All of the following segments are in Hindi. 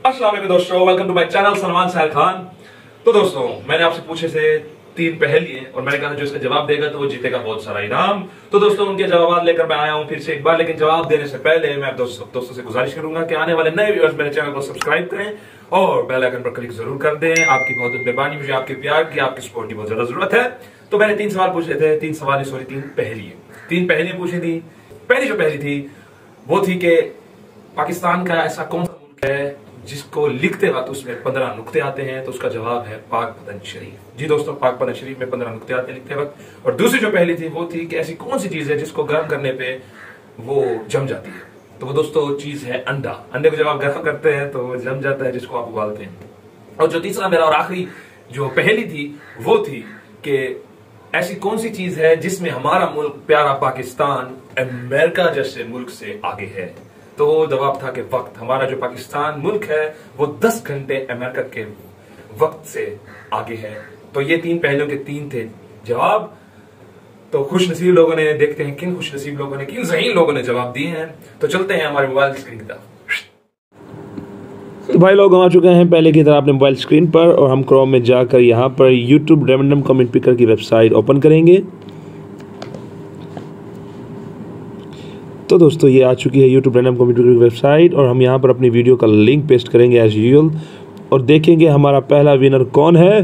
अस्सलाम वालेकुम दोस्तों, welcome to my channel Salman Sahil Khan. तो दोस्तों, मैंने आपसे पूछे थे 3 पहेलियां और मैंने कहा था जो इसका जवाब देगा तो वो जीतेगा बहुत सारा इनाम। तो दोस्तों, उनके जवाब लेकर मैं आया हूं फिर से एक बार, लेकिन जवाब देने से पहले मैं दोस्तों से गुजारिश करूंगा कि आने वाले नए व्यूअर्स मेरे चैनल को सब्सक्राइब करें और बेल आइकन पर क्लिक जरूर कर दें। आपकी बहुत मेहरबानी, मुझे आपके प्यार की, आपकी सपोर्ट की बहुत ज्यादा जरूरत है। तो मैंने 3 सवाल पूछे थे, 3 पहेलियां पूछी थी। पहली जो पहेली थी वो थी कि पाकिस्तान का ऐसा कौन सा मुल्क है जिसको लिखते वक्त उसमें 15 नुक्ते आते हैं। तो उसका जवाब है पाक पतन शरीफ। जी दोस्तों, पाक पतन शरीफ में 15 नुक्ते आते हैं लिखते वक्त। और दूसरी जो पहली थी वो थी कि ऐसी कौन सी चीज है जिसको गर्म करने पे वो जम जाती है। तो वो दोस्तों चीज है अंडा। अंडे को जब आप गर्म करते हैं तो वो जम जाता है, जिसको आप उबालते हैं। और जो तीसरा मेरा और आखिरी जो पहली थी वो थी कि ऐसी कौन सी चीज है जिसमें हमारा मुल्क प्यारा पाकिस्तान अमेरिका जैसे मुल्क से आगे है। तो वो जवाब था कि वक्त। हमारा जो पाकिस्तान मुल्क है वो 10 घंटे अमेरिका के वक्त से आगे है। तो ये 3 पहलुओं के 3 थे जवाब। तो खुश नसीब लोगों ने, देखते हैं किन खुश नसीब लोगों ने, किन ज़हीन लोगों ने जवाब दिए हैं। तो चलते हैं हमारे मोबाइल स्क्रीन की तरफ। तो भाई लोग, हम आ चुके हैं पहले की तरह अपने मोबाइल स्क्रीन पर और हम क्रोम में जाकर यहाँ पर यूट्यूब रैंडम कमेंट पिकर की वेबसाइट ओपन करेंगे। तो दोस्तों, ये आ चुकी है यूट्यूब रैंडम कमेंट पिकर की वेबसाइट और हम यहाँ पर अपनी वीडियो का लिंक पेस्ट करेंगे एज यूजुअल और देखेंगे हमारा पहला विनर कौन है।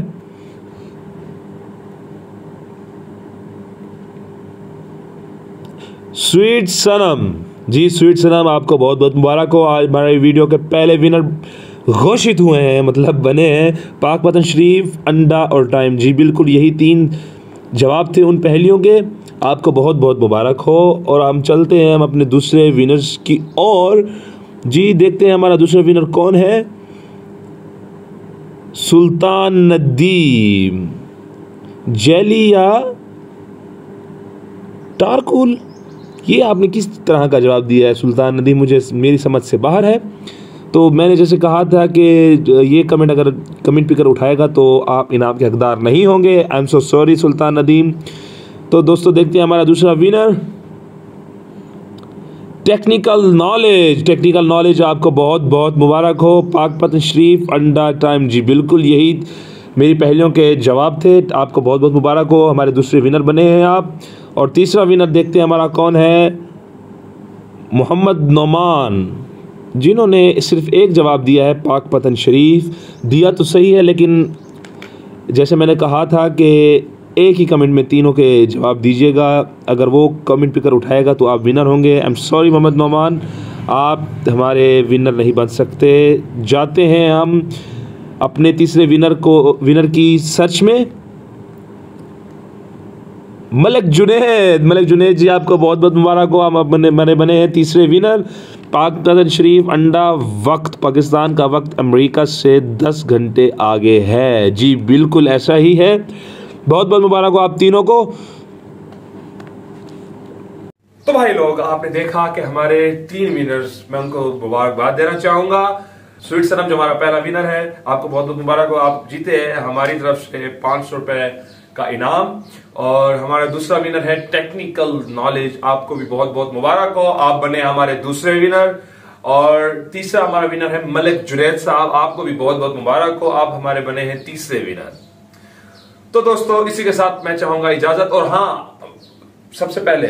स्वीट सनम। जी स्वीट सनम, आपको बहुत बहुत मुबारक हो। आज हमारे वीडियो के पहले विनर घोषित हुए हैं, मतलब बने हैं। पाक पतन शरीफ, अंडा और टाइम। जी बिल्कुल, यही 3 जवाब थे उन पहेलियों के। आपको बहुत बहुत मुबारक हो। और हम चलते हैं हम अपने दूसरे विनर्स की ओर। जी देखते हैं हमारा दूसरा विनर कौन है। सुल्तान नदीम। जेली या टारकुल, ये आपने किस तरह का जवाब दिया है सुल्तान नदीम, मुझे मेरी समझ से बाहर है। तो मैंने जैसे कहा था कि ये कमेंट अगर कमेंट पिकर उठाएगा तो आप इनाम के हकदार नहीं होंगे। आई एम सो सॉरी सुल्तान नदीम। तो दोस्तों, देखते हैं हमारा दूसरा विनर। टेक्निकल नॉलेज, आपको बहुत बहुत मुबारक हो। पाक पतन शरीफ, अंडा, टाइम। जी बिल्कुल, यही मेरी पहेलियों के जवाब थे। आपको बहुत बहुत मुबारक हो, हमारे दूसरे विनर बने हैं आप। और तीसरा विनर देखते हैं हमारा कौन है। मोहम्मद नोमान, जिन्होंने सिर्फ एक जवाब दिया है, पाक पतन शरीफ। दिया तो सही है, लेकिन जैसे मैंने कहा था कि एक ही कमेंट में तीनों के जवाब दीजिएगा। अगर वो कमेंट पिकर उठाएगा तो आप विनर होंगे। I am sorry Mohammad Noman, आप हमारे विनर नहीं बन सकते। जाते हैं हम अपने तीसरे विनर की सर्च में। मलिक जुनैद जी, आपको बहुत बहुत मुबारक हो। हम बने हैं तीसरे विनर। पाक पतन शरीफ, अंडा, वक्त पाकिस्तान का वक्त अमेरिका से 10 घंटे आगे है। जी बिल्कुल ऐसा ही है। बहुत बहुत मुबारक हो आप तीनों को। तो भाई लोग, आपने देखा कि हमारे 3 विनर्स, मैं उनको मुबारकबाद देना चाहूंगा। स्वीट सनम जो हमारा पहला विनर है, आपको बहुत बहुत मुबारक हो। आप जीते हैं हमारी तरफ से 500 रुपए का इनाम। और हमारा दूसरा विनर है टेक्निकल नॉलेज, आपको भी बहुत बहुत मुबारक हो, आप बने हमारे दूसरे विनर। और तीसरा हमारा विनर है मलिक जुनैद साहब, आपको भी बहुत बहुत मुबारक हो, आप हमारे बने हैं तीसरे विनर। तो दोस्तों, इसी के साथ मैं चाहूंगा इजाजत। और हाँ, सबसे पहले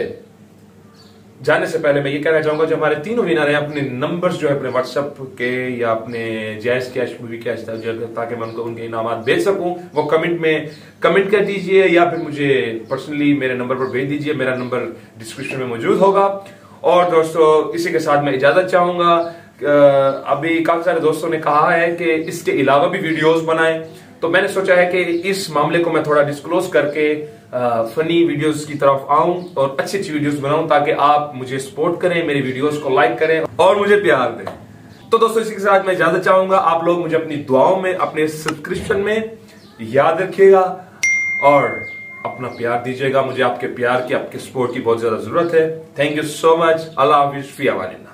जाने से पहले मैं ये कहना चाहूंगा, जो हमारे तीनों विनर हैं, अपने नंबर्स जो है अपने व्हाट्सएप के या अपने जैज कैश मूवी कैश, ताकि मैं उनको उनके इनामात भेज सकूं, वो कमेंट में कमेंट कर दीजिए या फिर मुझे पर्सनली मेरे नंबर पर भेज दीजिए। मेरा नंबर डिस्क्रिप्शन में मौजूद होगा। और दोस्तों, इसी के साथ मैं इजाजत चाहूंगा। अभी काफी सारे दोस्तों ने कहा है कि इसके अलावा भी वीडियोस बनाएं, तो मैंने सोचा है कि इस मामले को मैं थोड़ा डिस्क्लोज करके फनी वीडियोस की तरफ आऊं और अच्छी अच्छी वीडियोस बनाऊं, ताकि आप मुझे सपोर्ट करें, मेरे वीडियोस को लाइक करें और मुझे प्यार दें। तो दोस्तों, इसी के साथ मैं इजाजत चाहूंगा। आप लोग मुझे अपनी दुआओं में, अपने सब्सक्रिप्शन में याद रखिएगा और अपना प्यार दीजिएगा। मुझे आपके प्यार की, आपके सपोर्ट की बहुत ज्यादा जरूरत है। Thank you so much. अल्लाह हाफिज, फी अमानिल्लाह।